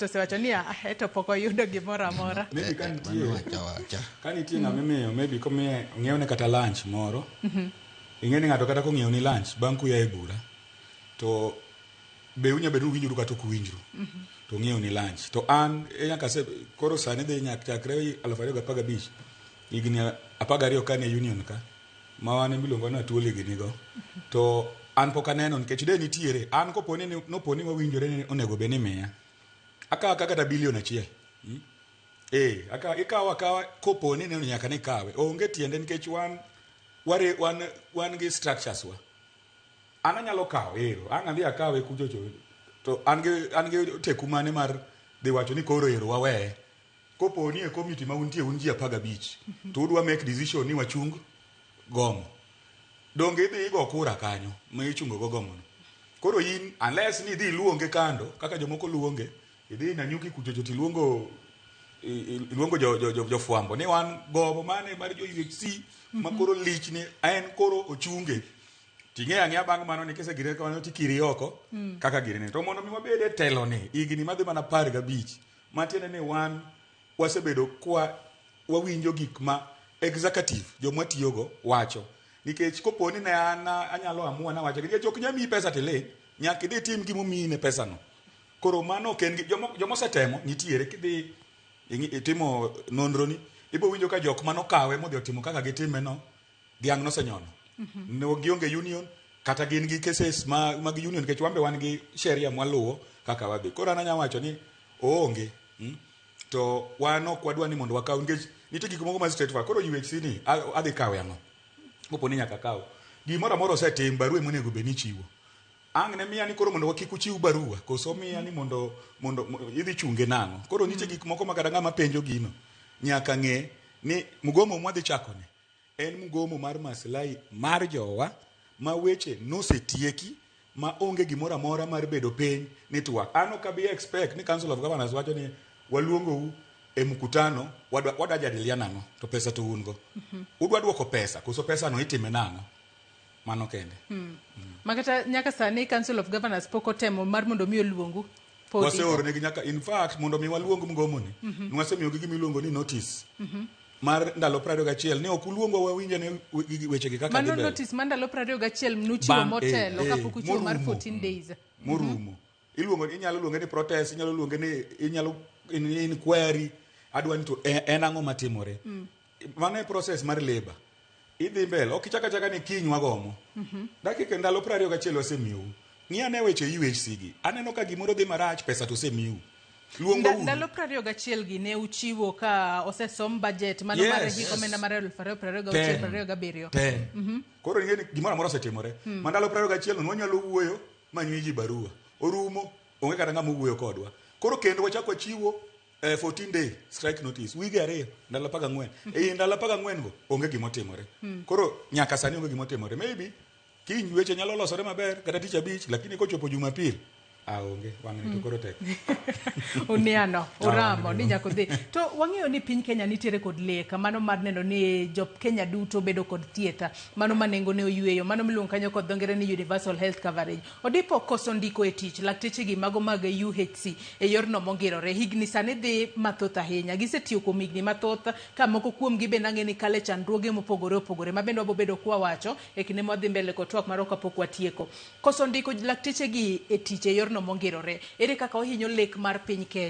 to sewacho ni eto pok oyudo gimoro amora. Maybe kan nitie ng'ama imiyo maybe komiye ong'iewne kata lunch moro. Ing'eni ng'ato kata kong'iew ni lunch bang' kuya e bura to be unya bedo winjuru kata ok winjru. To ng'iew ni lunch to an nyaka koro sani dhi nyaka chakre 2015 higni 12 kane union ka ma wan miluongo ni atuoli ginigo to an pok aneno nikech de nitiere an koponi noponi wawinjore ni onego be ni miya aka kata bilion achiel aka ikawa koponi ne nyaka ni kawe onge tiende nikech wan gi structures wa an anyalo kawe an andhi akawe kuchocho to an gi teku mane mar dhi wacho ni koro ero wawe koponi e committee ma untie un ji 15 to udwa make decision ni wachung gomo donge idhi igo kura kanyo ma ichungo go gomo koro in unless ni idhi luonge kando kaka jomoko luonge idhi na nyuki kuchocho tiluongo jofwambo ni wan gomo mane mar jo UHC ma koro lich ni en koro ochunge ting'e ang'ia bang' mano ni kise gire kawano tikiri oko kaka girene to mondo mi wabede telo ni igni madhi mana 15 matiende ni wan wasebedo kwa wawinjo gik ma executive jomwa tiyogo wacho nikech koponi ne anyalo amua na wacho nikech ok nyami pesa tele nyaka idhi tim gimo mine pesa no koro mano ken jomo setemo nitiere kidhi itimo nonro ni ibo winjo ka jok mano kawe modhi otimo kaka gitime no dhiang' no senyono ne gionge union kata gin gi cases mag union kech wambe wan gi sheria mwaluwo kaka wadhi koro ananya wacho ni oonge to wan ok wadwa ni mondo wakaw nikech nitie gik moko ma state fa koro UHC ni adhi kawe ang'o koponi nyaka kaw gimoro amoro osetim barua monego be ni chiwo ang' ne miya ni koro mondo kik uchiw barua koso miya ni mondo idhi chunge nang'o koro nitie gik moko ma kata ng'ama penjo gino nyaka ng'e ni mugomo mwadhi chako ni en mugomo mar maslahi mar jowa ma weche nosetieki ma onge gimoro amora mar bedo piny ni twak an ok abi expect ni Council of Governors wacho ni waluongou e mkutano wada jadilia nang'o to pesa to ungo udwa duoko pesa koso pesa no itime nang'o mano kende makata nyaka sani Council of Governors poko temo mar mondo mi oluongu waseoro ne nyaka in fact mondo mi waluong mgomo ni nwasemiyo gi gimiluongo ni notice mar ndalo 21 ne ok uluongo wawinje ne weche gi kaka mano notice mar ndalo 21 nuchiwo motelo kapok uchiwo mar 14 days morumo inyalo luonge ni protest inyalo luonge ni inquiry adwani to en ang'o matimore mano e process mar labor idhi mbele ok chaka ni kinywa gomo dakika ndalo 21 wasemiyou ng'iya ne weche UHC gi aneno ka gimoro dhi marach pesa to semiyou ndalo 21 gi ne uchiwo ka osesom budget mano mar hiko omenda mar 2026-2027 koro ng'eni gimoro amora osetimore ma ndalo 21 no wanyalo wuoyo manywi ji barua orumo onge kata ng'ama wuoyo kodwa koro kendo wachako chiwo 14 day strike notice wige 2 ndalo 14 ndalo 14 go onge gimotimore koro nyaka sani onge gimotimore maybe kiny weche nyalo losore maber kata tich abich lakini kochopo Jumapil onge wang'e to koro tek uniano uramo ni nyako dhi to wang'eyo ni piny Kenya nitiere kod leka mano mar neno ni jop Kenya duto bedo kod thieta mano manengo ne oyueyo mano miluongo kanyo kod dhongere ni universal health coverage odipo koso ndiko e tich lakteche gi mago mag UHC e yorno mongirore higni sani dhi mathoth ahinya gisetiyo kuom higni mathoth ka moko kuom gi be nang'e ni kale chandruoge mopogore opogore ma bende wabobedo kwa wacho e kinde mwadhi mbele kod twak maro kapok watieko koso ndiko lakteche gi e tich e yorno mongirore ere kaka ohinyo lek mar piny Kenya